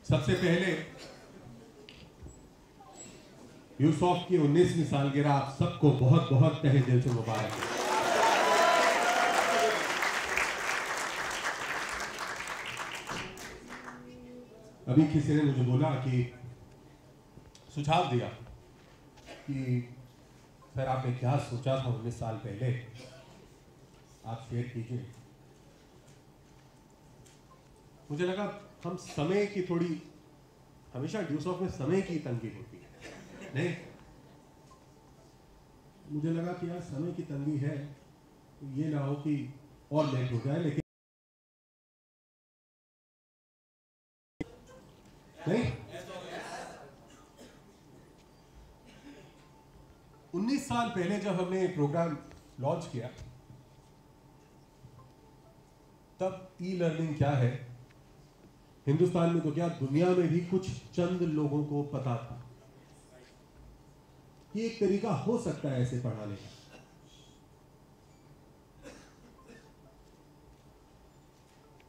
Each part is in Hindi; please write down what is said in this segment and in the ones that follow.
सबसे पहले यूसुफ की 19वीं सालगिरह आप सबको बहुत बहुत तहे दिल से मुबारक है। अभी किसी ने मुझे बोला कि सुझाव दिया कि सर आपने क्या सोचा था 19 साल पहले, आप शेयर कीजिए। मुझे लगा हम समय की थोड़ी, हमेशा यूसुफ में समय की तंगी होती है, नहीं, मुझे लगा कि यार समय की तंगी है, ये ना हो कि और लेट हो जाए, लेकिन नहीं, 19 साल पहले जब हमने प्रोग्राम लॉन्च किया तब ई लर्निंग क्या है हिंदुस्तान में तो क्या दुनिया में भी कुछ चंद लोगों को पता था कि एक तरीका हो सकता है ऐसे पढ़ाने का।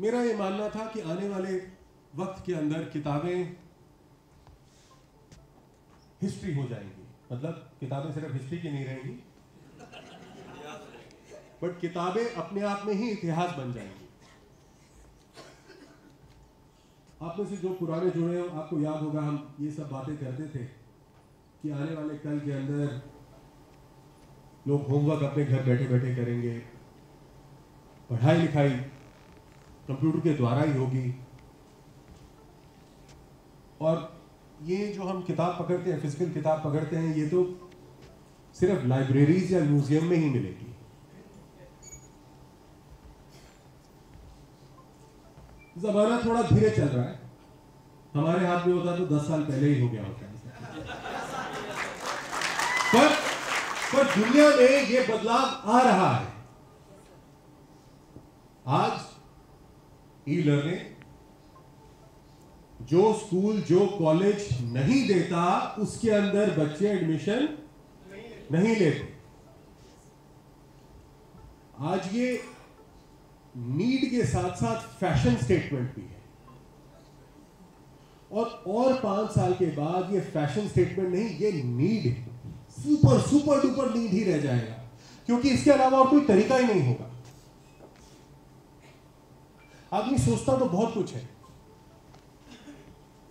मेरा ये मानना था कि आने वाले वक्त के अंदर किताबें हिस्ट्री हो जाएंगी, मतलब किताबें सिर्फ हिस्ट्री की नहीं रहेंगी, बट किताबें अपने आप में ही इतिहास बन जाएंगी। आप में से जो पुराने जुड़े हो आपको याद होगा हम ये सब बातें करते थे कि आने वाले कल के अंदर लोग होमवर्क अपने घर बैठे बैठे करेंगे, पढ़ाई लिखाई कंप्यूटर के द्वारा ही होगी, और ये जो हम किताब पकड़ते हैं, फिजिकल किताब पकड़ते हैं, ये तो सिर्फ लाइब्रेरीज या म्यूजियम में ही मिलेगी। जमाना थोड़ा धीरे चल रहा है, हमारे हाथ में होता तो 10 साल पहले ही हो गया होता है। पर दुनिया में ये बदलाव आ रहा है। आज ई लर्निंग जो स्कूल जो कॉलेज नहीं देता उसके अंदर बच्चे एडमिशन नहीं लेते। आज ये नीड के साथ साथ फैशन स्टेटमेंट भी है, और 5 साल के बाद ये फैशन स्टेटमेंट नहीं, ये नीड सुपर डुपर नीड ही रह जाएगा, क्योंकि इसके अलावा और कोई तरीका ही नहीं होगा। आदमी सोचता तो बहुत कुछ है,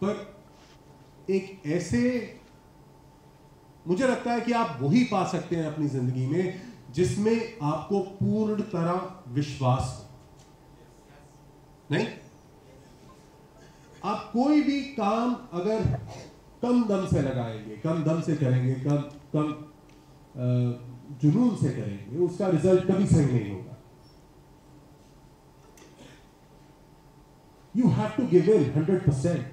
पर एक ऐसे, मुझे लगता है कि आप वही पा सकते हैं अपनी जिंदगी में जिसमें आपको पूर्ण तरह विश्वास हो। नहीं, आप कोई भी काम अगर कम दम से लगाएंगे, कम दम से करेंगे, कम जुनून से करेंगे, उसका रिजल्ट कभी सही नहीं होगा। You have to give in 100%,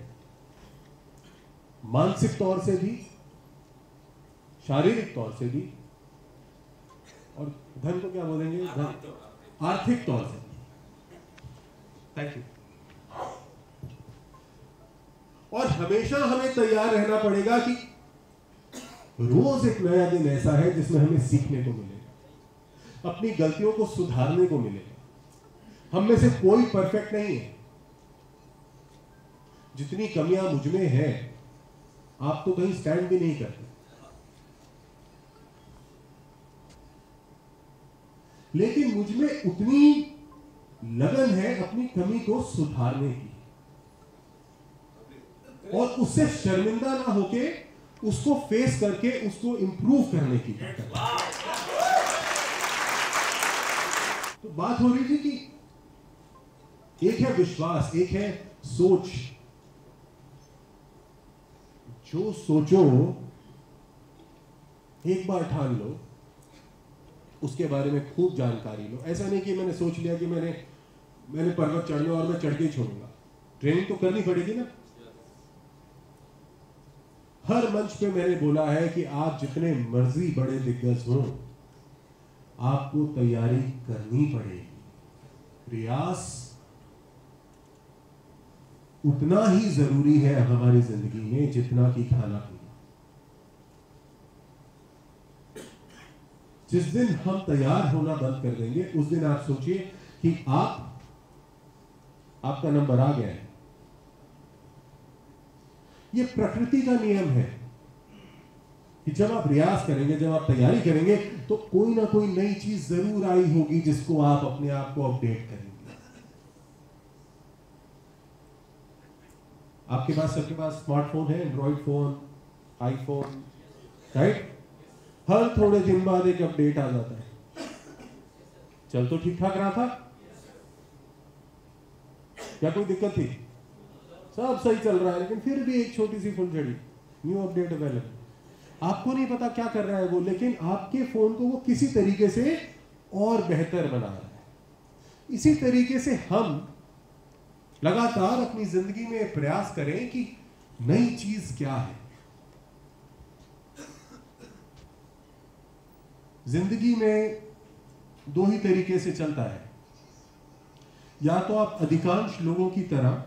मानसिक तौर से भी, शारीरिक तौर से भी, और धन को क्या बोलेंगे, आर्थिक तौर से। Thank you. और हमेशा हमें तैयार रहना पड़ेगा कि रोज एक नया दिन ऐसा है जिसमें हमें सीखने को मिलेगा, अपनी गलतियों को सुधारने को मिलेगा। हम में से कोई परफेक्ट नहीं है, जितनी कमियां मुझ में है आप तो कहीं स्टैंड भी नहीं करते, लेकिन मुझ में उतनी लगन है अपनी कमी को सुधारने की, और उससे शर्मिंदा ना होके उसको फेस करके उसको इंप्रूव करने की। तो बात हो रही थी कि एक है विश्वास, एक है सोच। जो सोचो एक बार ठान लो, उसके बारे में खूब जानकारी लो। ऐसा नहीं कि मैंने सोच लिया कि मैंने पर्वत चढ़ना और मैं चढ़ के ही छोड़ूंगा। ट्रेनिंग तो करनी पड़ेगी ना। हर मंच पे मैंने बोला है कि आप जितने मर्जी बड़े दिग्गज हो, आपको तैयारी करनी पड़ेगी। प्रयास उतना ही जरूरी है हमारी जिंदगी में जितना कि खाना पीना। जिस दिन हम तैयार होना बंद कर देंगे, उस दिन आप सोचिए कि आपका नंबर आ गया है, ये प्रकृति का नियम है कि जब आप रियाज करेंगे, जब आप तैयारी करेंगे, तो कोई ना कोई नई चीज जरूर आई होगी जिसको आप अपने आप को अपडेट करेंगे। आपके पास, सबके पास स्मार्टफोन है, एंड्रॉइड फोन, आईफोन, राइट? हर थोड़े दिन बाद एक अपडेट आ जाता है। चल तो ठीक ठाक रहा था, क्या कोई दिक्कत थी? सब सही चल रहा है, लेकिन फिर भी एक छोटी सी फुलझड़ी, न्यू अपडेट अवेलेबल। आपको नहीं पता क्या कर रहा है वो, लेकिन आपके फोन को वो किसी तरीके से और बेहतर बना रहा है। इसी तरीके से हम लगातार अपनी जिंदगी में प्रयास करें कि नई चीज क्या है। जिंदगी में दो ही तरीके से चलता है, या तो आप अधिकांश लोगों की तरह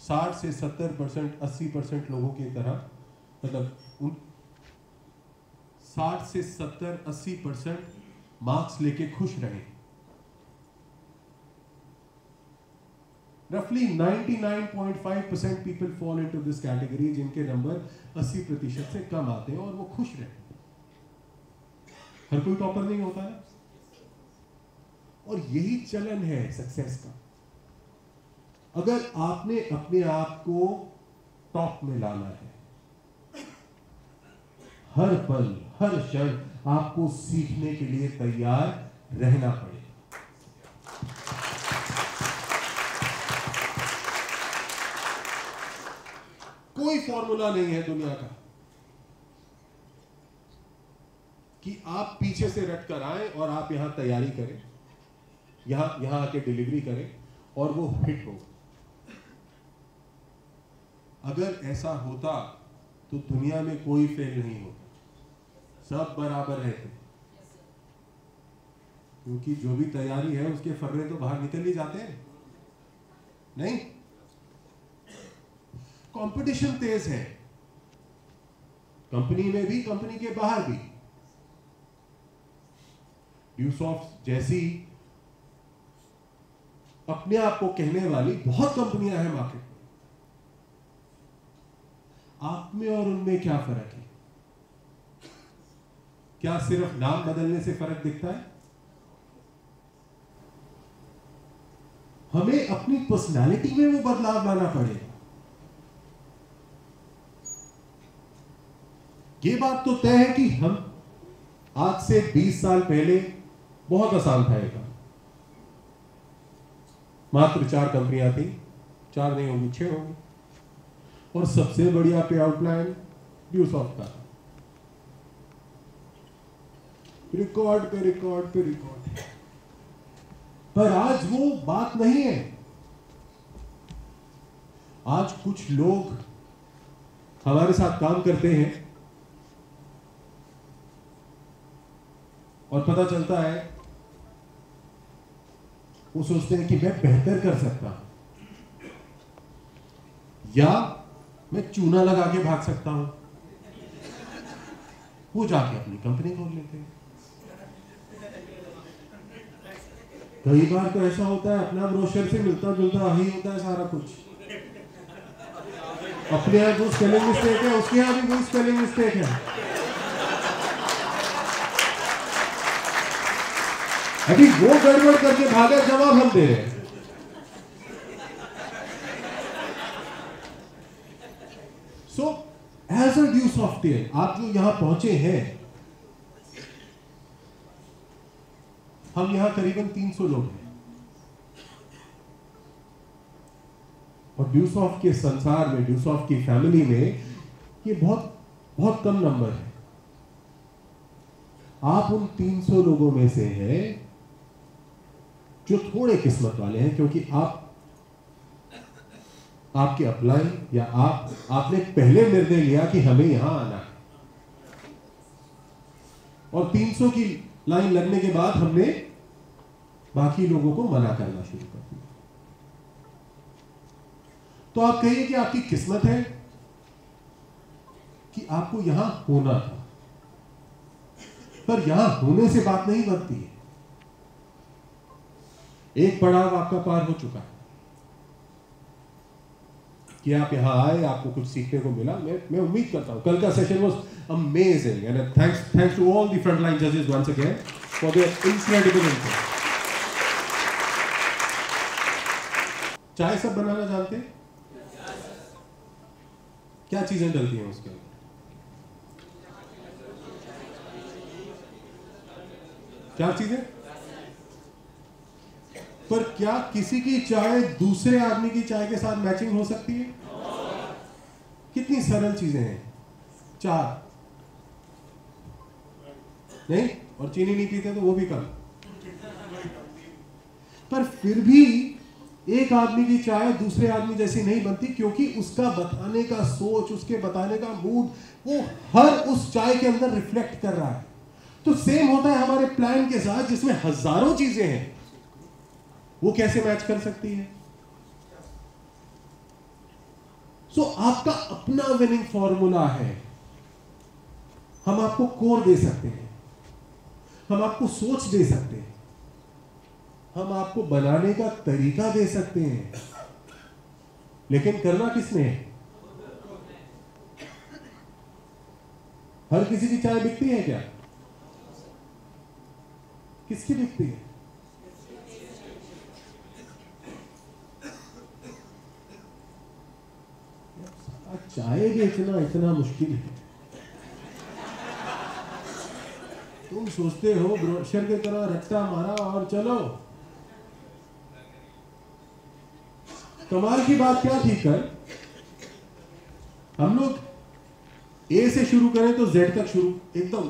60 से 70%, 80% लोगों की तरह, मतलब 60 से 70-80% मार्क्स लेके खुश रहें। Roughly 99.5% people fall into this category, जिनके नंबर 80% से कम आते हैं और वो खुश रहते हैं। हर कोई टॉपर नहीं होता है, और यही चलन है सक्सेस का। अगर आपने अपने आप को टॉप में लाना है, हर पल, हर क्षण आपको सीखने के लिए तैयार रहना पड़ेगा। कोई फॉर्मूला नहीं है दुनिया का कि आप पीछे से रट कर आए और आप यहां तैयारी करें, यहां आके डिलीवरी करें और वो हिट हो। अगर ऐसा होता तो दुनिया में कोई फेल नहीं होता, सब बराबर रहते। क्योंकि जो भी तैयारी है उसके फर्रे तो बाहर निकल ही जाते हैं, नहीं? कंपटीशन तेज है, कंपनी में भी, कंपनी के बाहर भी। ड्यूसॉफ्ट जैसी अपने आप को कहने वाली बहुत कंपनियां हैं मार्केट में। आप में और उनमें क्या फर्क है? क्या सिर्फ नाम बदलने से फर्क दिखता है? हमें अपनी पर्सनालिटी में वो बदलाव लाना पड़ेगा। ये बात तो तय है कि हम आज से 20 साल पहले बहुत आसान था ये काम। मात्र 4 कंपनियां थी, 4 नहीं होंगी, 6 होंगी, और सबसे बढ़िया पे आउट प्लान ड्यूसॉफ्ट का, रिकॉर्ड पे रिकॉर्ड पे रिकॉर्ड। पर आज वो बात नहीं है। आज कुछ लोग हमारे साथ काम करते हैं और पता चलता है, वो सोचते हैं कि मैं बेहतर कर सकता हूं, या मैं चूना लगा के भाग सकता हूं। वो जाके अपनी कंपनी खोल लेते हैं। कई बार तो ऐसा होता है, अपना ब्रोशर से मिलता जुलता ही होता है सारा कुछ। अपने यहाँ जो स्पेलिंग मिस्टेक है, उसके यहाँ भी वही स्पेलिंग मिस्टेक है। अभी वो गड़बड़ करके भागा, जवाब हम दे रहे हैं। सो एज अ ड्यूसॉफ्टियर, आप जो यहां पहुंचे हैं, हम यहां करीबन 300 लोग हैं, और ड्यूसॉफ्ट के संसार में, ड्यूसॉफ्ट की फैमिली में ये बहुत बहुत कम नंबर है। आप उन 300 लोगों में से हैं जो थोड़े किस्मत वाले हैं, क्योंकि आपके अपलाइन या आपने पहले निर्णय लिया कि हमें यहां आना है, और 300 की लाइन लगने के बाद हमने बाकी लोगों को मना करना शुरू कर दिया। तो आप कहिए कि आपकी किस्मत है कि आपको यहां होना था, पर यहां होने से बात नहीं बनती है। एक पड़ाव आपका पार हो चुका है, कि आप यहाँ आए, आपको कुछ सीखने को मिला। मैं उम्मीद करता हूँ कल का session was amazing and thanks to all the front line जजेस once again for their incredible input. चाय सब बनाना जानते हैं? क्या चीजें डलती हैं उसके अंदर? क्या चीजें? पर क्या किसी की चाय दूसरे आदमी की चाय के साथ मैचिंग हो सकती है? कितनी सरल चीजें हैं। 4 नहीं, और चीनी नहीं पीते तो वो भी कम। पर फिर भी एक आदमी की चाय दूसरे आदमी जैसी नहीं बनती, क्योंकि उसका बताने का सोच, उसके बताने का मूड, वो हर उस चाय के अंदर रिफ्लेक्ट कर रहा है। तो सेम होता है हमारे प्लान के साथ, जिसमें हजारों चीजें हैं, वो कैसे मैच कर सकती है? सो आपका अपना विनिंग फॉर्मूला है। हम आपको कोर दे सकते हैं, हम आपको सोच दे सकते हैं, हम आपको बनाने का तरीका दे सकते हैं, लेकिन करना किसने है? हर किसी की चाय बिकती है क्या? किसकी बिकती है? चाय बेचना इतना मुश्किल है। तुम सोचते हो ब्रोशर की तरह रट्टा मारा और चलो। कमाल की बात क्या थी कल, हम लोग ए से शुरू करें तो जेड तक शुरू एकदम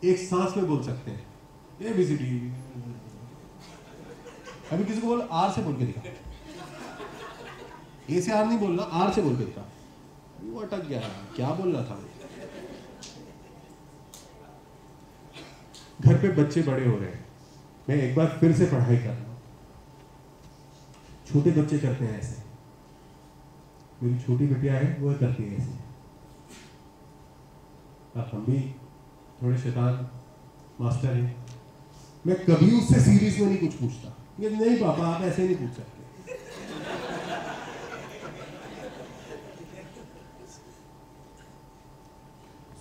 एक सांस में बोल सकते हैं। ABCD। अभी किसी को बोल आर से बोल के दिखा। ए से आर नहीं बोलना, आर से बोल के दिखा। वो अटक गया, क्या बोलना था। घर पे बच्चे बड़े हो रहे हैं, मैं एक बार फिर से पढ़ाई कर रहा हूं। छोटे बच्चे करते हैं ऐसे, मेरी छोटी बिटिया है वो करती है ऐसे। अब हम भी थोड़े शैतान मास्टर हैं, मैं कभी उससे सीरीज में नहीं कुछ पूछता। ये नहीं पापा आप ऐसे नहीं पूछ सकते।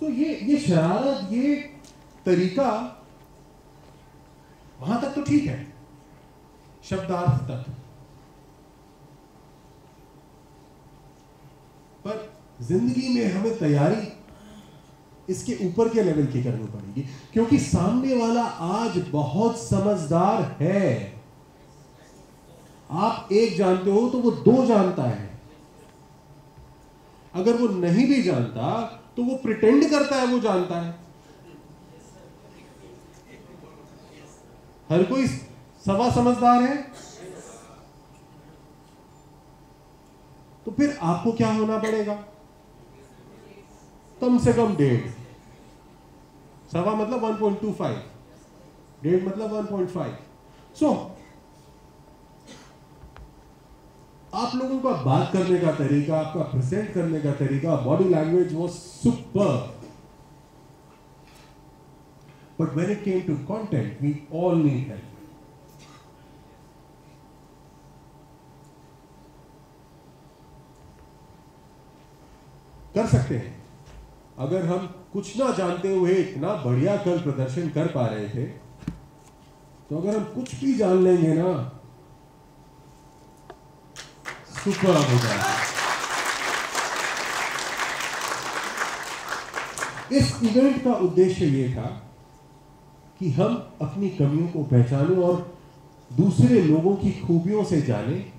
तो ये शरारत, ये तरीका वहां तक तो ठीक है, शब्दार्थ तक। पर जिंदगी में हमें तैयारी इसके ऊपर के लेवल की करनी पड़ेगी, क्योंकि सामने वाला आज बहुत समझदार है। आप एक जानते हो तो वो 2 जानता है। अगर वो नहीं भी जानता तो वो प्रिटेंड करता है वो जानता है। हर कोई सवा समझदार है। तो फिर आपको क्या होना पड़ेगा? कम से कम 1.5। सवा मतलब 1.25, 1.5 मतलब 1.5। सो आप लोगों का बात करने का तरीका, आपका प्रेजेंट करने का तरीका, body language was super. But when it came to content, we all need help. कर सकते हैं। अगर हम कुछ ना जानते हुए इतना बढ़िया कल प्रदर्शन कर पा रहे थे, तो अगर हम कुछ भी जान लेंगे ना, सुपर हो जाएगा। इस इवेंट का उद्देश्य यह था कि हम अपनी कमियों को पहचानें और दूसरे लोगों की खूबियों से जानें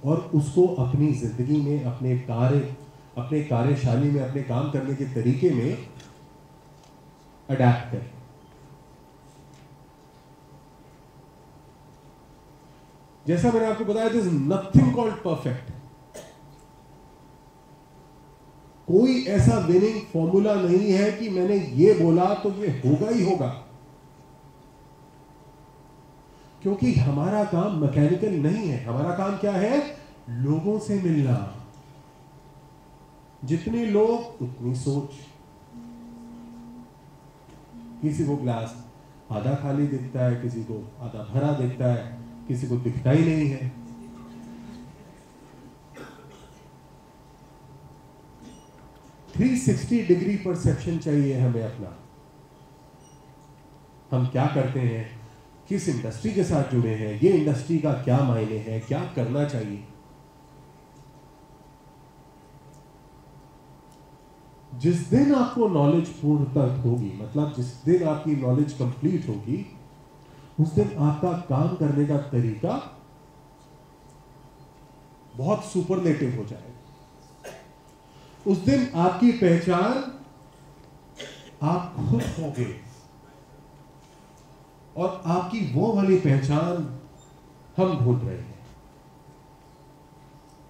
और उसको अपनी जिंदगी में, अपने कार्यशाली में, अपने काम करने के तरीके में अडैप्ट करें। जैसा मैंने आपको बताया, दिस नथिंग कॉल्ड परफेक्ट। कोई ऐसा विनिंग फॉर्मूला नहीं है कि मैंने ये बोला तो ये होगा ही होगा, क्योंकि हमारा काम मैकेनिकल नहीं है। हमारा काम क्या है? लोगों से मिलना। जितने लोग उतनी सोच। किसी को ग्लास आधा खाली दिखता है, किसी को आधा भरा दिखता है, किसी को दिखता ही नहीं है। 360 डिग्री परसेप्शन चाहिए हमें अपना। हम क्या करते हैं, किस इंडस्ट्री के साथ जुड़े हैं, ये इंडस्ट्री का क्या मायने है, क्या करना चाहिए। जिस दिन आपको नॉलेज पूर्णता होगी, मतलब जिस दिन आपकी नॉलेज कंप्लीट होगी, उस दिन आपका काम करने का तरीका बहुत सुपरलेटिव हो जाएगा। उस दिन आपकी पहचान आप खुद होंगे, और आपकी वो वाली पहचान हम ढूंढ रहे हैं,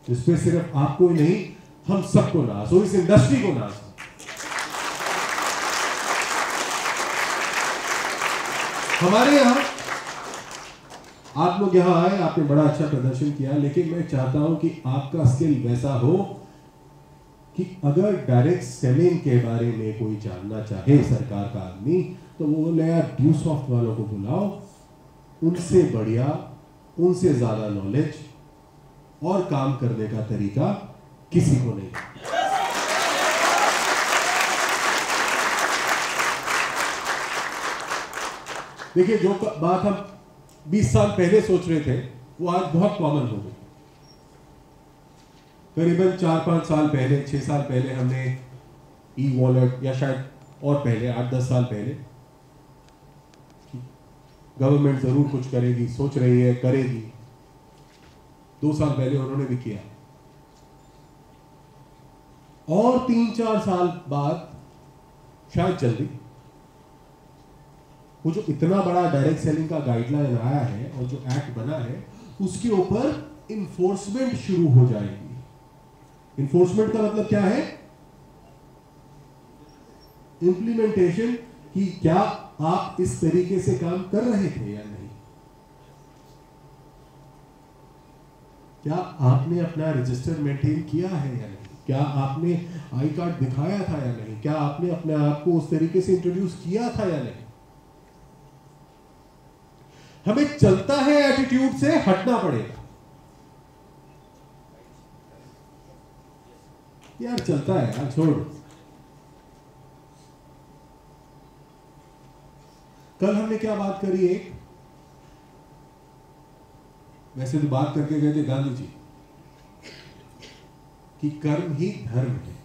जिसपे सिर्फ आपको ही नहीं, हम सबको नाज हो, इस इंडस्ट्री को नाज हो। हमारे यहां आप लोग यहां आए, आपने बड़ा अच्छा प्रदर्शन किया, लेकिन मैं चाहता हूं कि आपका स्किल वैसा हो कि अगर डायरेक्ट सेलिंग के बारे में कोई जानना चाहे, सरकार का आदमी, तो वो बोले यार ड्यूसॉफ्ट वालों को बुलाओ, उनसे बढ़िया, उनसे ज्यादा नॉलेज और काम करने का तरीका किसी को नहीं। देखिए, जो बात हम 20 साल पहले सोच रहे थे, वो आज बहुत कॉमन हो गई। करीबन 4-5 साल पहले, 6 साल पहले हमने ई वॉलेट, या शायद और पहले 8-10 साल पहले, गवर्नमेंट जरूर कुछ करेगी, सोच रही है, करेगी। 2 साल पहले उन्होंने भी किया, और 3-4 साल बाद शायद जल्दी वो जो इतना बड़ा डायरेक्ट सेलिंग का गाइडलाइन आया है और जो एक्ट बना है, उसके ऊपर इन्फोर्समेंट शुरू हो जाएगी। इन्फोर्समेंट का मतलब क्या है? इंप्लीमेंटेशन, कि क्या आप इस तरीके से काम कर रहे थे या नहीं, क्या आपने अपना रजिस्टर मेंटेन किया है या नहीं, क्या आपने आई कार्ड दिखाया था या नहीं, क्या आपने अपने आप को उस तरीके से इंट्रोड्यूस किया था या नहीं। हमें चलता है एटीट्यूड से हटना पड़ेगा। यार चलता है यार, छोड़। कल हमने क्या बात करी, एक वैसे तो बात करके गए थे गांधी जी कि कर्म ही धर्म है,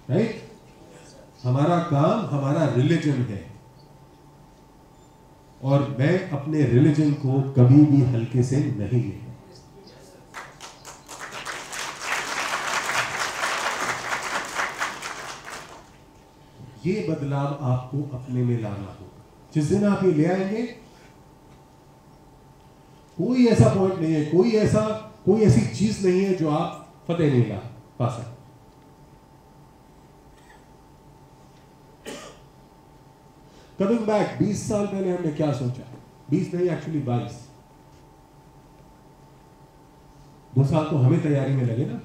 राइट? हमारा काम हमारा रिलीजन है, और मैं अपने रिलीजन को कभी भी हल्के से नहीं लेता। ये बदलाव आपको अपने में लाना होगा। जिस दिन आप ये ले आएंगे, कोई ऐसा पॉइंट नहीं है, कोई ऐसी चीज नहीं है जो आप फतेह नहीं ला पा सकते। कमिंग बैक, 20 साल पहले हमने क्या सोचा, 20 नहीं एक्चुअली 22। 2 साल तो हमें तैयारी में लगे ना।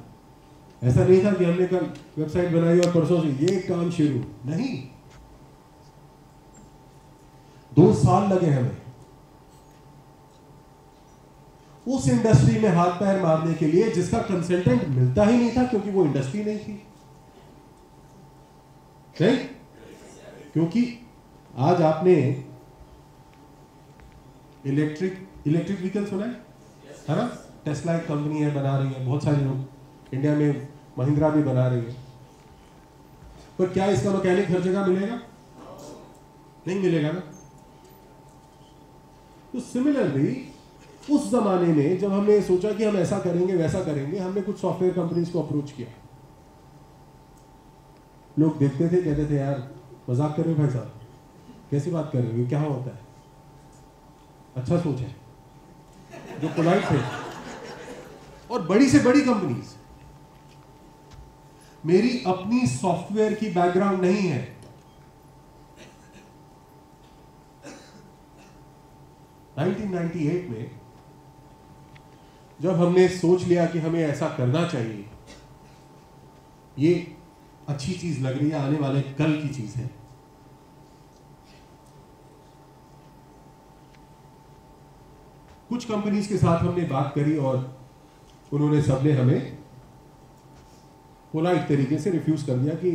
ऐसा नहीं था कि हमने कल वेबसाइट बनाई और परसों से ये काम शुरू, नहीं। 2 साल लगे हमें उस इंडस्ट्री में हाथ पैर मारने के लिए जिसका कंसल्टेंट मिलता ही नहीं था, क्योंकि वो इंडस्ट्री नहीं थी, नहीं? क्योंकि आज आपने इलेक्ट्रिक व्हीकल सुना है ना? टेस्ला एक कंपनी है, बना रही है, बहुत सारे लोग इंडिया में, महिंद्रा भी बना रही है। पर क्या इसका मैकेनिक हर जगह मिलेगा? नहीं मिलेगा ना। तो सिमिलरली उस जमाने में जब हमने सोचा कि हम ऐसा करेंगे वैसा करेंगे, हमने कुछ सॉफ्टवेयर कंपनीज को अप्रोच किया। लोग देखते थे, कहते थे यार मजाक कर रहे हो भाई साहब, कैसी बात कर रहे हो, क्या होता है? अच्छा सोच है, जो पोलाइट थे। और बड़ी से बड़ी कंपनीज, मेरी अपनी सॉफ्टवेयर की बैकग्राउंड नहीं है, (1998) में जब हमने सोच लिया कि हमें ऐसा करना चाहिए, ये अच्छी चीज लग रही है, आने वाले कल की चीज है, कुछ कंपनीज के साथ हमने बात करी और उन्होंने सबने हमें पोलाइट तरीके से रिफ्यूज कर दिया कि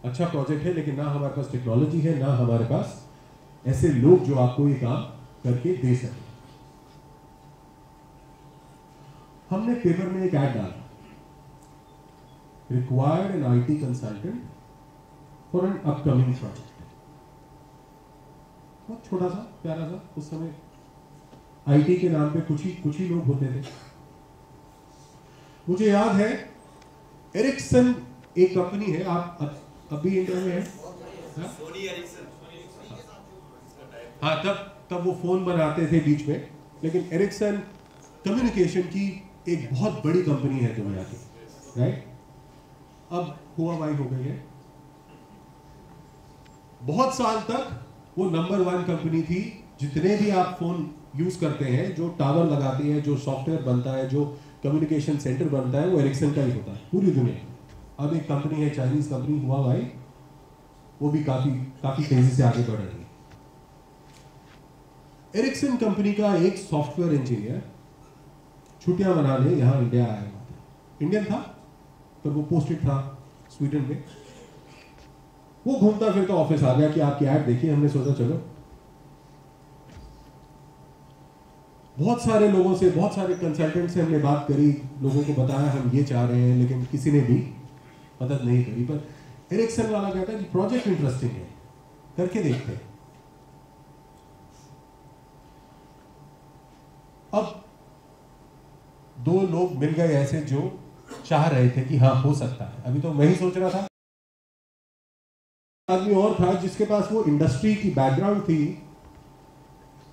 अच्छा प्रोजेक्ट है लेकिन ना हमारे पास टेक्नोलॉजी है, ना हमारे पास ऐसे लोग जो आपको ये काम करके दे सके। हमने पेपर में एक ऐड डाला, required an IT consultant for an upcoming project. बहुत छोटा सा प्यारा सा, उस समय IT के नाम पे कुछ ही लोग होते थे। मुझे याद है एरिक्सन एक कंपनी है, आप अभी इंडिया में है, सोनी एरिक्सन। हाँ, तब वो फोन बनाते थे बीच में, लेकिन एरिक्सन कम्युनिकेशन की एक बहुत बड़ी कंपनी है दुनिया की, राइट? अब हुआवाई हो गई है। बहुत साल तक वो नंबर 1 कंपनी थी। जितने भी आप फोन यूज करते हैं, जो टावर लगाती है, जो सॉफ्टवेयर बनता है, जो कम्युनिकेशन सेंटर बनता है, वो एरिक्सन का ही होता है पूरी दुनिया में। अब एक कंपनी है, चाइनीज कंपनी हुआवाई, वो भी काफी तेजी से आगे बढ़ रही है। एरिक्सन कंपनी का एक सॉफ्टवेयर इंजीनियर छुट्टियां मनाने यहां इंडिया आया हुआ था। इंडियन था पर वो पोस्टेड था स्वीडन में। वो घूमता फिरता ऑफिस आ गया कि आपकी ऐड देखिए। हमने सोचा चलो, बहुत सारे लोगों से, बहुत सारे कंसल्टेंट से हमने बात करी, लोगों को बताया हम ये चाह रहे हैं, लेकिन किसी ने भी मदद नहीं करी। पर एरिक्सन वाला कहता है कि प्रोजेक्ट इंटरेस्टिंग है, करके देखते हैं। अब 2 लोग मिल गए ऐसे जो चाह रहे थे कि हाँ हो सकता है। अभी तो मैं ही सोच रहा था, आदमी और था जिसके पास वो इंडस्ट्री की बैकग्राउंड थी,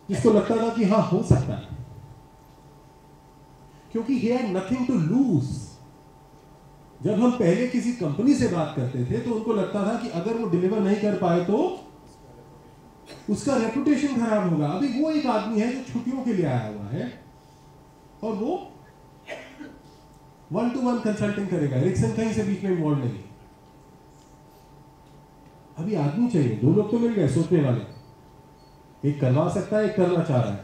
जिसको लगता था कि हाँ हो सकता है, क्योंकि he had nothing to lose। जब हम पहले किसी कंपनी से बात करते थे तो उनको लगता था कि अगर वो डिलीवर नहीं कर पाए तो उसका रेपुटेशन खराब होगा। अभी वो एक आदमी है जो छुट्टियों के लिए आया हुआ है और वो 1-to-1 कंसल्टिंग करेगा। एरिक्सन कहीं से बीच में इन्वॉल्व नहीं। अभी आदमी चाहिए। 2 लोग तो मिल गए सोचने वाले, एक करवा सकता है, एक करना चाह रहा है,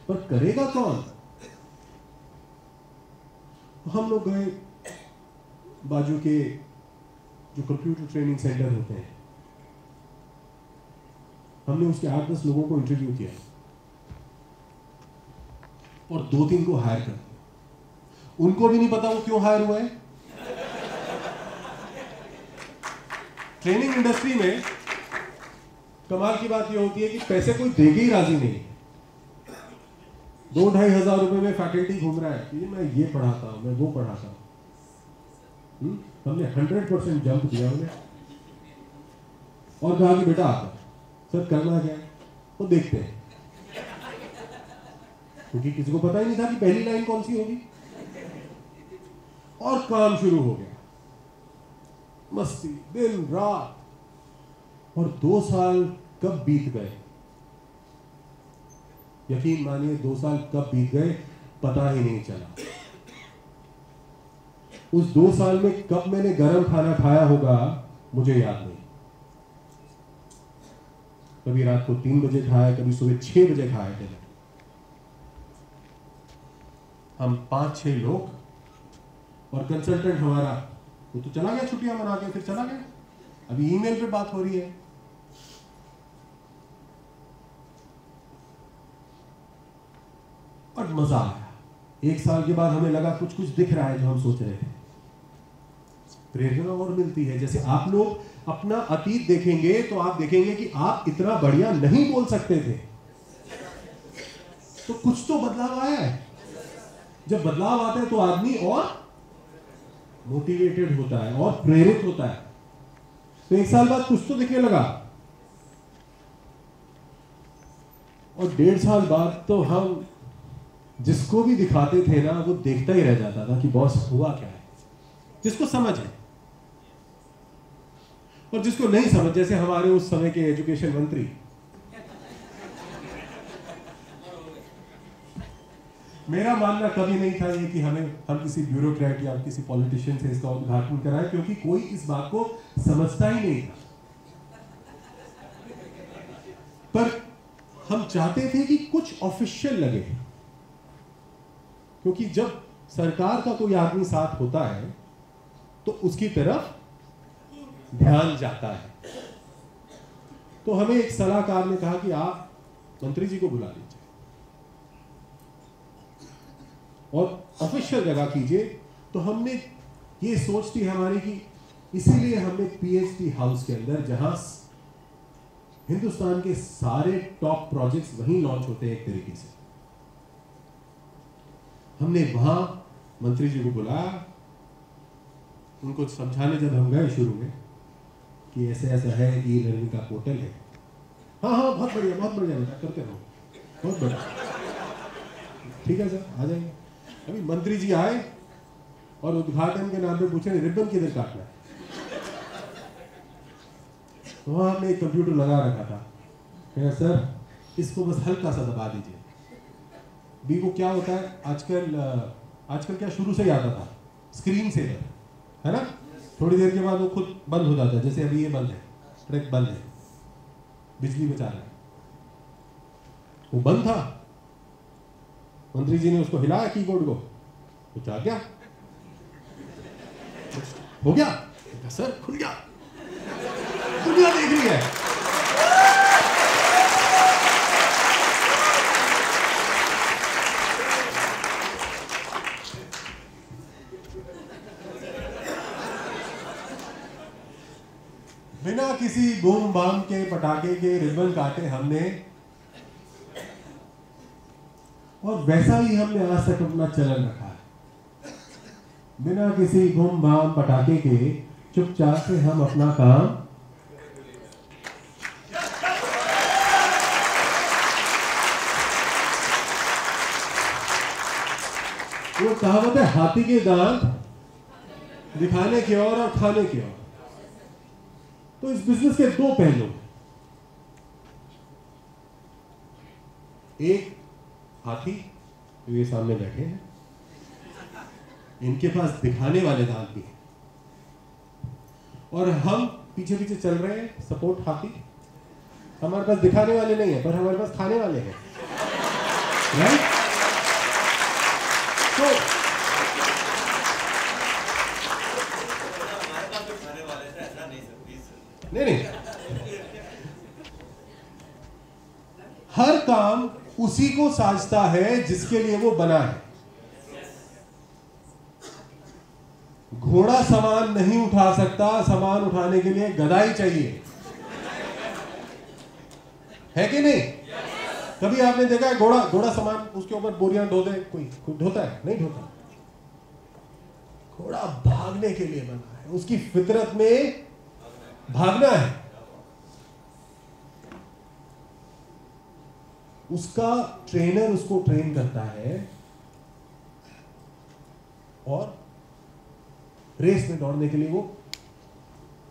पर करेगा कौन? हम लोग गए बाजू के जो कंप्यूटर ट्रेनिंग सेंटर होते हैं, हमने उसके 8-10 लोगों को इंटरव्यू किया और 2-3 को हायर कर दिया। उनको भी नहीं पता वो क्यों हायर हुआ है। ट्रेनिंग इंडस्ट्री में कमाल की बात ये होती है कि पैसे कोई देके ही राजी नहीं। 2-2.5 हजार रुपए में फैकल्टी घूम रहा है कि मैं ये पढ़ाता हूं, मैं वो पढ़ाता हूं। हमने 100% जंप दिया उन्हें और कहा कि बेटा आता सर करना क्या है वो देखते हैं, क्योंकि किसी को पता ही नहीं था कि पहली लाइन कौन सी होगी। और काम शुरू हो गया, मस्ती दिन रात। और 2 साल कब बीत गए, यकीन मानिए 2 साल कब बीत गए पता ही नहीं चला। उस 2 साल में कब मैंने गरम खाना खाया होगा मुझे याद नहीं। कभी रात को 3 बजे खाया, कभी सुबह 6 बजे खाया थे। हम 5-6 लोग और कंसल्टेंट हमारा, वो तो चला गया छुट्टियां मना के, फिर चला गया। अभी ईमेल पे बात हो रही है। और मजा आया। 1 साल के बाद हमें लगा कुछ दिख रहा है जो हम सोच रहे थे। प्रेरणा और मिलती है। जैसे आप लोग अपना अतीत देखेंगे तो आप देखेंगे कि आप इतना बढ़िया नहीं बोल सकते थे, तो कुछ तो बदलाव आया है। जब बदलाव आता है तो आदमी और मोटिवेटेड होता है और प्रेरित होता है। तो 1 साल बाद कुछ तो दिखने लगा और 1.5 साल बाद तो हम जिसको भी दिखाते थे ना वो देखता ही रह जाता था कि बॉस हुआ क्या है। जिसको समझ है और जिसको नहीं समझ, जैसे हमारे उस समय के एजुकेशन मंत्री, मेरा मानना कभी नहीं था ये कि हम किसी ब्यूरोक्रेट या किसी पॉलिटिशियन से इसका उद्घाटन कराएं, क्योंकि कोई इस बात को समझता ही नहीं था। पर हम चाहते थे कि कुछ ऑफिशियल लगे, क्योंकि जब सरकार का कोई आदमी साथ होता है तो उसकी तरफ ध्यान जाता है। तो हमें एक सलाहकार ने कहा कि आप मंत्री जी को बुला लीजिए और ऑफिशियल जगह कीजिए। तो हमने ये सोच थी हमारी कि इसीलिए हमने पीएचडी हाउस के अंदर, जहां हिंदुस्तान के सारे टॉप प्रोजेक्ट्स वहीं लॉन्च होते हैं एक तरीके से, हमने वहां मंत्री जी को बुलाया। उनको समझाने जब हम गए शुरू में कि ऐसे ऐसा है, ई लर्निंग का पोर्टल है। हाँ हाँ बहुत बढ़िया बेटा, करते रहो, बहुत बढ़िया, ठीक है सर, आ जाएंगे। अभी मंत्री जी आए और उद्घाटन के नाम पे पूछे रिबन किधर काटना है। तो वहां हमने एक कंप्यूटर लगा रखा था, कहा सर इसको बस हल्का सा दबा दीजिए। बी को क्या होता है आजकल क्या शुरू से ही आता था, स्क्रीन सेवर है ना, थोड़ी देर के बाद वो खुद बंद हो जाता है। जैसे अभी ये बंद है, ट्रैक बंद है, बिजली बचा रहा है, वो बंद था। मंत्री जी ने उसको हिलाया कीबोर्ड को, कुछ आ गया, हो गया, सर खुल गया, दुनिया देख रही है। बिना किसी बूम बाम के, पटाखे के, रिबन काटे हमने, और वैसा ही हमने आज तक अपना चलन रखा है। बिना किसी बूम बाम पटाखे के चुपचाप से हम अपना काम, वो कहावत है हाथी के दांत दिखाने की ओर और खाने की ओर। तो इस बिजनेस के दो पहलू, एक हाथी जो ये सामने बैठे हैं, इनके पास दिखाने वाले दांत भी हैं, और हम पीछे पीछे चल रहे हैं सपोर्ट हाथी। हमारे पास दिखाने वाले नहीं है, पर हमारे पास खाने वाले हैं, राइट? तो नहीं, हर काम उसी को साजता है जिसके लिए वो बना है। घोड़ा सामान नहीं उठा सकता, सामान उठाने के लिए गधा ही चाहिए, है कि नहीं? कभी आपने देखा है घोड़ा सामान उसके ऊपर बोरियां ढो दे, कोई ढोता है? नहीं ढोता। घोड़ा भागने के लिए बना है, उसकी फितरत में भागना है। उसका ट्रेनर उसको ट्रेन करता है और रेस में दौड़ने के लिए वो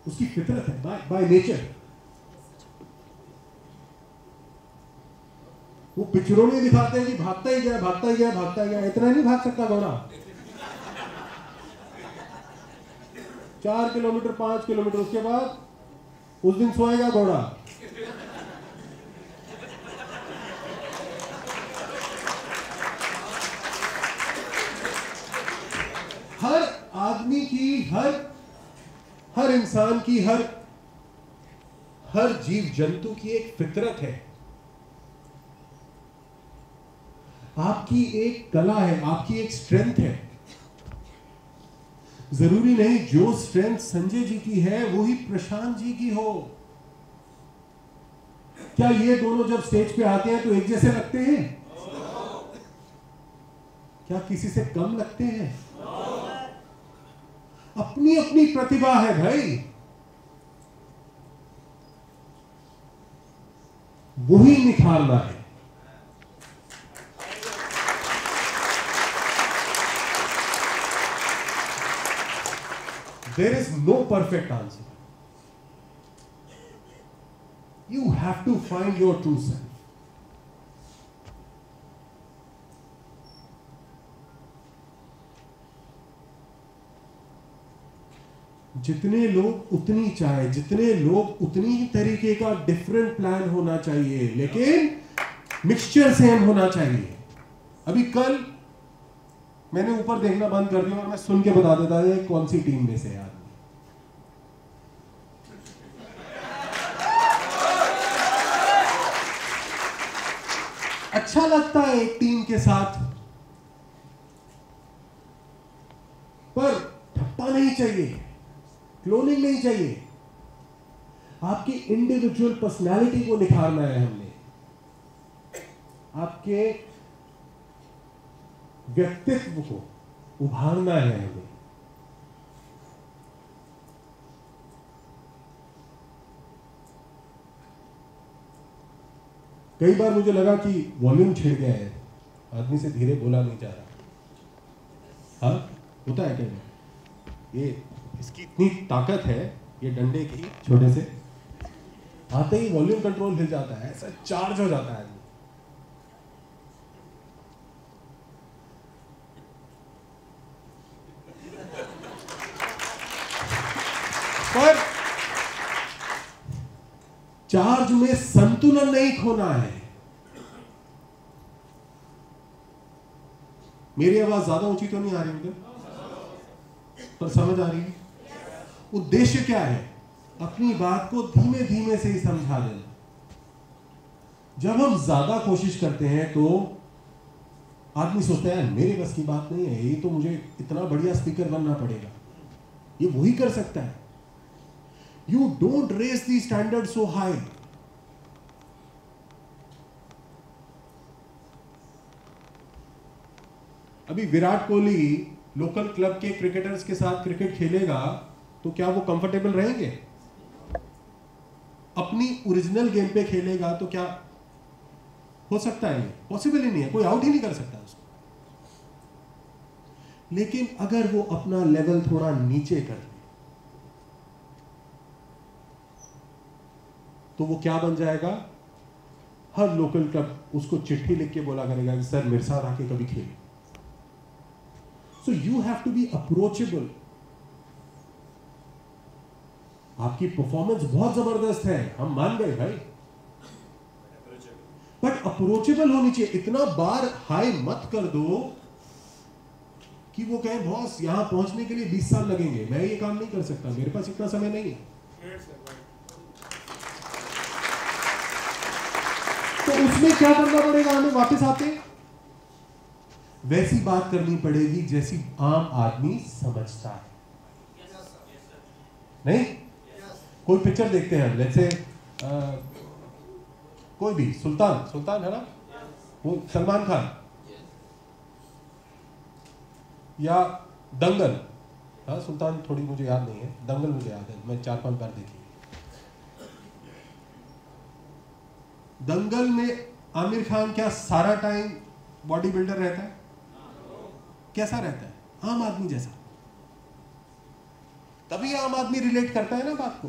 उसकी फितरत है, बाय नेचर। वो पिक्चरों में दिखाते हैं कि भागता ही गया, इतना नहीं भाग सकता घोड़ा। 4 किलोमीटर 5 किलोमीटर, उसके बाद उस दिन सोएगा घोड़ा। हर आदमी की, हर इंसान की, हर जीव जंतु की एक फितरत है। आपकी एक कला है, आपकी एक स्ट्रेंथ है। जरूरी नहीं जो स्ट्रेंथ संजय जी की है वो ही प्रशांत जी की हो। क्या ये दोनों जब स्टेज पे आते हैं तो एक जैसे लगते हैं? क्या किसी से कम लगते हैं? अपनी अपनी प्रतिभा है भाई, वही निखारना है। There is no perfect answer. You have to find your true self. जितने लोग उतनी चाय, जितने लोग उतनी ही तरीके का डिफरेंट प्लान होना चाहिए, लेकिन मिक्सचर सेम होना चाहिए। अभी कल मैंने ऊपर देखना बंद कर दिया और मैं सुन के बता देता है कौन सी टीम में से है आदमी। अच्छा लगता है एक टीम के साथ, पर ठप्पा नहीं चाहिए, क्लोनिंग नहीं चाहिए। आपकी इंडिविजुअल पर्सनालिटी को निखारना है हमने, आपके व्यक्तित्व को उभारना है हमें। कई बार मुझे लगा कि वॉल्यूम छिड़ गया है, आदमी से धीरे बोला नहीं जा रहा। हाँ, होता है क्या? ये इसकी इतनी ताकत है, ये डंडे की छोटे से आते ही वॉल्यूम कंट्रोल हिल जाता है, ऐसा चार्ज हो जाता है आदमी। पर चार्ज में संतुलन नहीं खोना है। मेरी आवाज ज्यादा ऊंची तो नहीं आ रही मुझे, पर समझ आ रही है? उद्देश्य क्या है? अपनी बात को धीमे धीमे से ही समझा देना। जब हम ज्यादा कोशिश करते हैं तो आदमी सोचता है मेरे बस की बात नहीं है, ये तो मुझे इतना बढ़िया स्पीकर बनना पड़ेगा, ये वही कर सकता है। You don't raise the standard so high. अभी विराट कोहली लोकल क्लब के क्रिकेटर्स के साथ क्रिकेट खेलेगा तो क्या वो कंफर्टेबल रहेंगे? अपनी ओरिजिनल गेम पे खेलेगा तो क्या हो सकता है? पॉसिबल ही नहीं है, कोई आउट ही नहीं कर सकता उसको। लेकिन अगर वो अपना लेवल थोड़ा नीचे कर तो वो क्या बन जाएगा? हर लोकल क्लब उसको चिट्ठी लिख के बोला करेगा कि सर मेरे साथ आके कभी खेले। So you have to be approachable. आपकी परफॉर्मेंस बहुत जबरदस्त है, हम मान गए भाई, बट अप्रोचेबल होनी चाहिए। इतना बार हाई मत कर दो कि वो कहे बॉस यहां पहुंचने के लिए 20 साल लगेंगे, मैं ये काम नहीं कर सकता, मेरे पास इतना समय नहीं है। तो उसमें क्या करना पड़ेगा? हमें वापस आते वैसी बात करनी पड़ेगी जैसी आम आदमी समझता है। नहीं, कोई पिक्चर देखते हैं, लेट्स से कोई भी, सुल्तान है ना, वो सलमान खान, या दंगल। हाँ, सुल्तान थोड़ी मुझे याद नहीं है, दंगल मुझे याद है, मैं 4-5 बार देखी। दंगल में आमिर खान क्या सारा टाइम बॉडी बिल्डर रहता है? कैसा रहता है? आम आदमी जैसा। तभी आम आदमी रिलेट करता है ना बात को।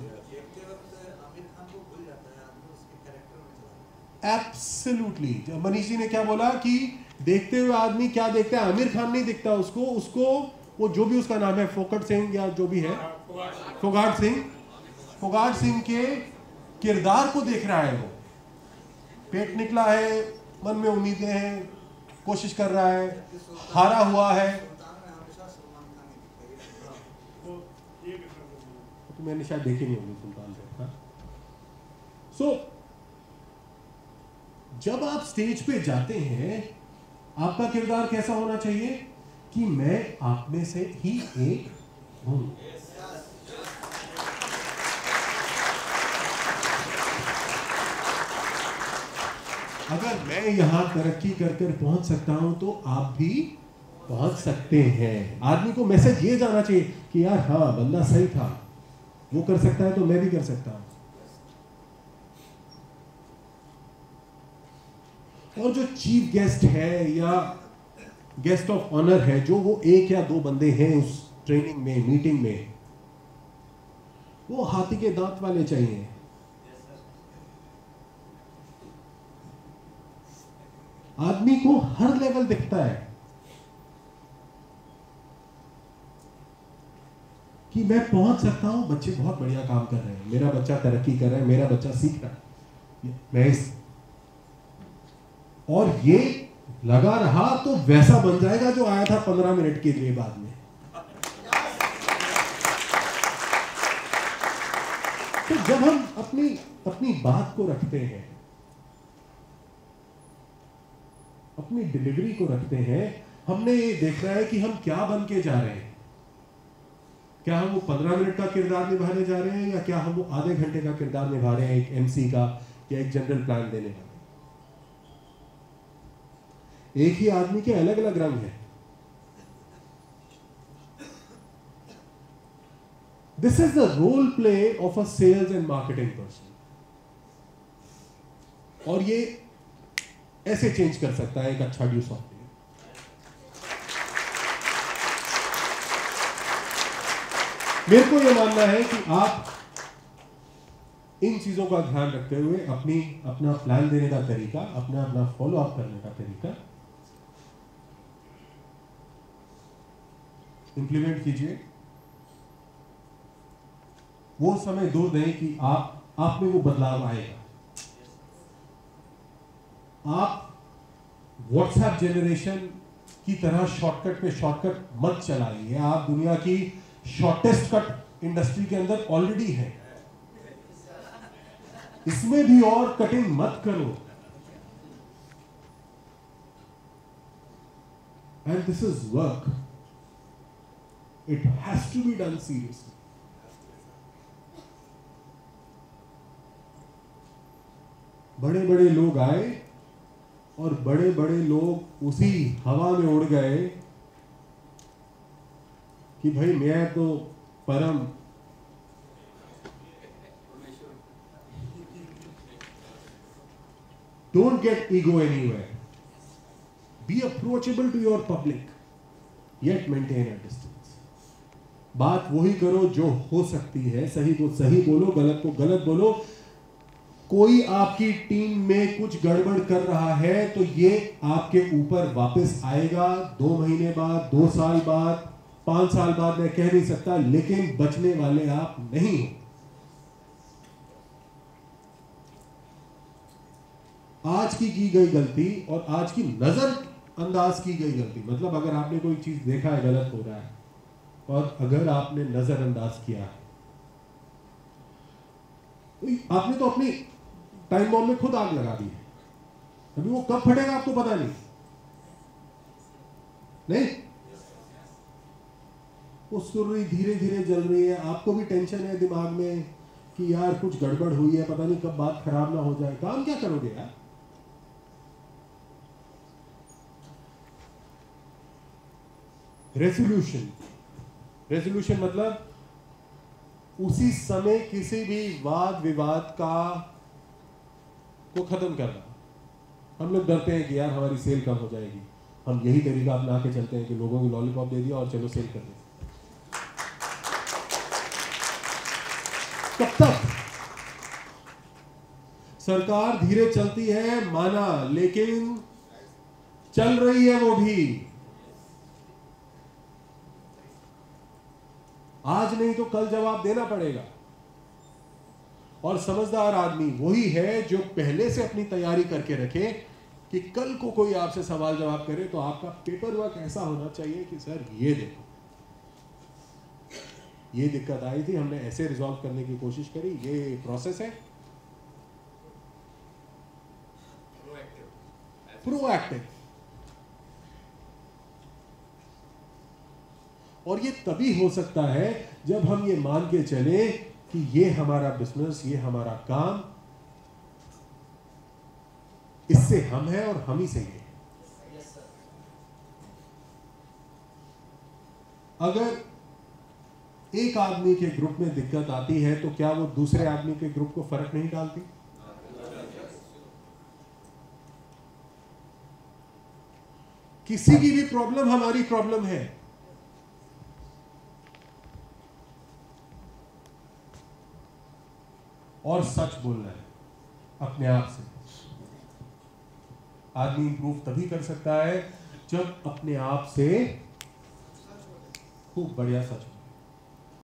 एब्सोल्युटली। मनीष जी ने क्या बोला कि देखते हुए आदमी क्या देखता है? आमिर खान नहीं दिखता उसको वो जो भी उसका नाम है, फोकट सिंह या जो भी है, फोगाट सिंह के किरदार को देख रहा है। वो पेट निकला है, मन में उम्मीदें हैं, कोशिश कर रहा है, हारा हुआ है। तो मैंने शायद देखी नहीं होगी सुल्तान पे। सो जब आप स्टेज पे जाते हैं, आपका किरदार कैसा होना चाहिए कि मैं आप में से ही एक हूं। अगर मैं यहां तरक्की कर पहुंच सकता हूं तो आप भी पहुंच सकते हैं। आदमी को मैसेज ये जाना चाहिए कि यार हाँ, बंदा सही था, वो कर सकता है तो मैं भी कर सकता हूं। और जो चीफ गेस्ट है या गेस्ट ऑफ ऑनर है, जो वो 1 या 2 बंदे हैं उस ट्रेनिंग में, मीटिंग में, वो हाथी के दांत वाले चाहिए। आदमी को हर लेवल दिखता है कि मैं पहुंच सकता हूं, बच्चे बहुत बढ़िया काम कर रहे हैं, मेरा बच्चा तरक्की कर रहा है, मेरा बच्चा सीख रहा है, मैं इस और ये लगा रहा तो वैसा बन जाएगा जो आया था 15 मिनट के लिए बाद में। तो जब हम अपनी बात को रखते हैं, अपनी डिलीवरी को रखते हैं, हमने ये देखना है कि हम क्या बन के जा रहे हैं। क्या हम वो 15 मिनट का किरदार निभाने जा रहे हैं या क्या हम वो आधे घंटे का किरदार निभा रहे हैं, एक एमसी का या एक जनरल प्लान देने का। एक ही आदमी के अलग अलग रंग हैं। This is the role play of a sales and marketing person. और ये ऐसे चेंज कर सकता है एक अच्छा ड्यू सॉफ्टवेयर। मेरे को यह मानना है कि आप इन चीजों का ध्यान रखते हुए अपना प्लान देने का तरीका, अपना फॉलो अप करने का तरीका इंप्लीमेंट कीजिए। वो समय दूर नहीं कि आप में वो बदलाव आएगा। आप व्हाट्सएप जनरेशन की तरह शॉर्टकट पे शॉर्टकट मत चलाइए। आप दुनिया की शॉर्टेस्ट कट इंडस्ट्री के अंदर ऑलरेडी है, इसमें भी और कटिंग मत करो। And this is work, it has to be done seriously. बड़े बड़े लोग आए और बड़े बड़े लोग उसी हवा में उड़ गए कि भाई मैं तो परम don't get ego anywhere, be approachable to your public yet maintain a distance. बात वही करो जो हो सकती है, सही को सही बोलो, गलत को गलत बोलो। कोई आपकी टीम में कुछ गड़बड़ कर रहा है तो ये आपके ऊपर वापस आएगा 2 महीने बाद, 2 साल बाद, 5 साल बाद, मैं कह नहीं सकता, लेकिन बचने वाले आप नहीं हो। आज की गई गलती और आज की नजरअंदाज की गई गलती, मतलब अगर आपने कोई चीज देखा है गलत हो रहा है और अगर आपने नजरअंदाज किया है, तो आपने तो अपनी टाइम बॉम्ब में खुद आग लगा दी है। अभी वो कब फटेगा आपको पता नहीं। वो सुर्री धीरे धीरे जल रही है, आपको भी टेंशन है दिमाग में कि यार कुछ गड़बड़ हुई है, पता नहीं कब बात खराब ना हो जाए। काम क्या करोगे यार? रेजोल्यूशन मतलब उसी समय किसी भी वाद विवाद को खत्म करना। हम लोग डरते हैं कि यार हमारी सेल कम हो जाएगी, हम यही तरीका अपना के चलते हैं कि लोगों को लॉलीपॉप दे दिया और चलो सेल कर दे। कब तक? सरकार धीरे चलती है माना, लेकिन चल रही है वो भी। आज नहीं तो कल जवाब देना पड़ेगा। और समझदार आदमी वही है जो पहले से अपनी तैयारी करके रखे कि कल को कोई आपसे सवाल जवाब करे तो आपका पेपर वर्क ऐसा होना चाहिए कि सर ये देखो, ये दिक्कत आई थी, हमने ऐसे रिजॉल्व करने की कोशिश करी, ये प्रोसेस है। प्रोएक्टिव। और ये तभी हो सकता है जब हम ये मान के चले कि ये हमारा बिजनेस, ये हमारा काम, इससे हम हैं और हम ही से ये। अगर एक आदमी के ग्रुप में दिक्कत आती है तो क्या वो दूसरे आदमी के ग्रुप को फर्क नहीं डालती? किसी की भी प्रॉब्लम हमारी प्रॉब्लम है। और सच बोलना है अपने आप से। आदमी इंप्रूव तभी कर सकता है जब अपने आप से खूब बढ़िया सच